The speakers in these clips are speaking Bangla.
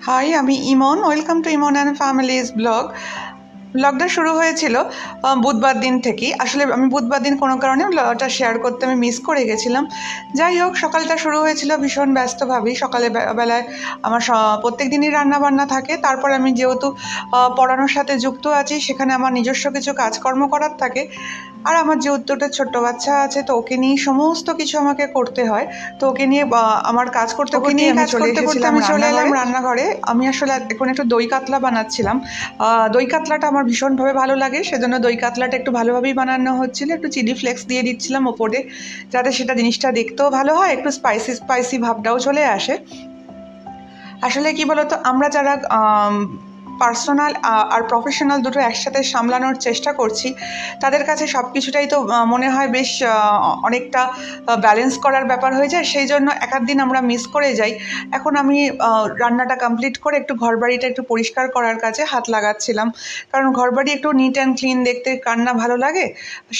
হাই, আমি Emon. Welcome to Emon and family's blog. ব্লগটা শুরু হয়েছিল বুধবার দিন থেকেই। আসলে আমি বুধবার দিন কোনো কারণে ব্লগটা শেয়ার করতে আমি মিস করে গেছিলাম। যাই হোক, সকালটা শুরু হয়েছিল ভীষণ ব্যস্তভাবেই। সকালে বেলায় আমার প্রত্যেক দিনই রান্নাবান্না থাকে। তারপর আমি যেহেতু পড়ানোর সাথে যুক্ত আছি, সেখানে আমার নিজস্ব কিছু কাজকর্ম করার থাকে। আর আমার যেহেতু একটা ছোট্ট বাচ্চা আছে, তো ওকে নিয়েই সমস্ত কিছু আমাকে করতে হয়। তো ওকে নিয়ে আমার কাজ করতে করতেই আমি চলে এলাম রান্নাঘরে। আমি আসলে এখন একটু দই কাতলা বানাচ্ছিলাম। দই কাতলাটা আমার ভীষণভাবে ভালো লাগে, সেজন্য দই কাতলাটা একটু ভালোভাবেই বানানো হচ্ছিল। একটু চিলি ফ্লেক্স দিয়ে দিচ্ছিলাম ওপরে, যাতে সেটা জিনিসটা দেখতেও ভালো হয়, একটু স্পাইসি স্পাইসি ভাবটাও চলে আসে। আসলে কি বলতো, আমরা যারা পার্সোনাল আর প্রফেশনাল দুটো একসাথে সামলানোর চেষ্টা করছি, তাদের কাছে সব কিছুটাই তো মনে হয় বেশ অনেকটা ব্যালেন্স করার ব্যাপার হয়ে যায়। সেই জন্য এক আধ দিন আমরা মিস করে যাই। এখন আমি রান্নাটা কমপ্লিট করে একটু ঘরবাড়িটা একটু পরিষ্কার করার কাজে হাত লাগাচ্ছিলাম, কারণ ঘরবাড়ি একটু নিট অ্যান্ড ক্লিন দেখতে কার না ভালো লাগে।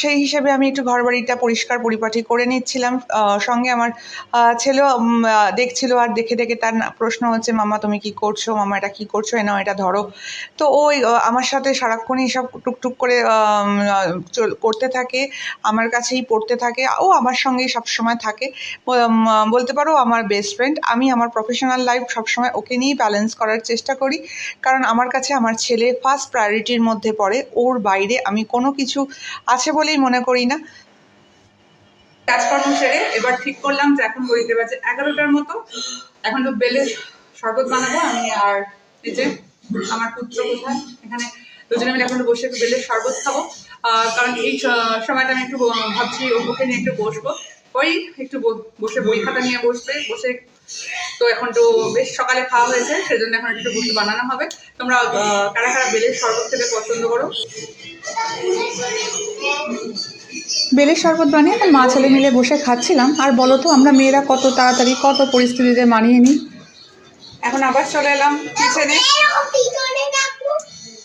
সেই হিসেবে আমি একটু ঘরবাড়িটা পরিষ্কার পরিপাটি করে নিচ্ছিলাম। সঙ্গে আমার ছেলেও দেখছিল, আর দেখে দেখে তার প্রশ্ন হচ্ছে, মামা তুমি কি করছো, মামা এটা কি করছো, এনাও এটা ধরো। তো ওই আমার সাথে সারাক্ষণই সব টুকটুক করে করতে থাকে, আমার কাছেই পড়তে থাকে। ও আমার সঙ্গেই সবসময় থাকে। বলতে পারো আমার বেস্ট ফ্রেন্ড। আমি আমার প্রফেশনাল লাইফ সবসময় ওকে নিয়েই ব্যালেন্স করার চেষ্টা করি, কারণ আমার কাছে আমার ছেলে ফার্স্ট প্রায়োরিটির মধ্যে পড়ে। ওর বাইরে আমি কোনো কিছু আছে বলেই মনে করি না। কাজকর্ম সেরে এবার ঠিক করলাম যে এখন ঘড়িতে বাজে 11টার মতো। এখন তো বেলের শরবত বানাবো আমি আর এই যে আমার পুত্র কোথায়, এখানে দুজনে মিলে এখন বসে একটু বেলের শরবত খাবো। কারণ এই সময়টা আমি একটু ভাবছি ওকে নিয়ে একটু বসবো। ওই একটু বসে বই খাতা নিয়ে বসে। তো এখন তো বেশ সকালে খাওয়া হয়েছে, সেজন্য এখন একটু বসে বানানো হবে। তোমরা কারা কারা বেলের শরবত খেতে পছন্দ করো? বেলের শরবত বানিয়ে এখন মা ছেলে মিলে বসে খাচ্ছিলাম। আর বলো তো, আমরা মেয়েরা কত তাড়াতাড়ি কত পরিস্থিতিতে মানিয়ে নিই। এখন আবার চলে এলাম কিচেনে।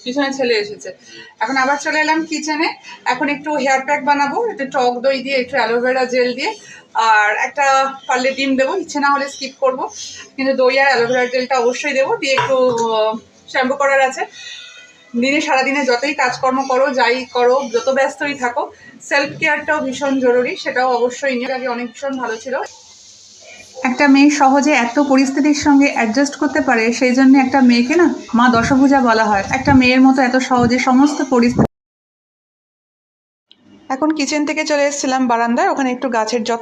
পিছনে ছেলে এসেছে। এখন আবার চলে এলাম কিচেনে। এখন একটু হেয়ার প্যাক বানাবো, একটু টক দই দিয়ে, একটু অ্যালোভেরা জেল দিয়ে, আর একটা পারলে ডিম দেবো, ইচ্ছে না হলে স্কিপ করব, কিন্তু দই আর অ্যালোভেরা জেলটা অবশ্যই দেবো। দিয়ে একটু শ্যাম্পু করার আছে। দিনে সারাদিনে যতই কাজকর্ম করো, যাই করো, যত ব্যস্তই থাকো, সেলফ কেয়ারটাও ভীষণ জরুরি, সেটাও অবশ্যই নিয়ে। আগে অনেক ভীষণ ভালো ছিল। একটা মেয়ে সহজে এত পরিস্থিতির সঙ্গে অ্যাডজাস্ট করতে পারে, সেই জন্য একটা মেয়েকে না মা দশভুজা বলা হয়। একটা মেয়ের মতো এত সহজে সমস্ত পরিস্থিতি। এখন কিচেন থেকে চলে এসেছিলাম বারান্দায়, ওখানে একটু গাছের যত্ন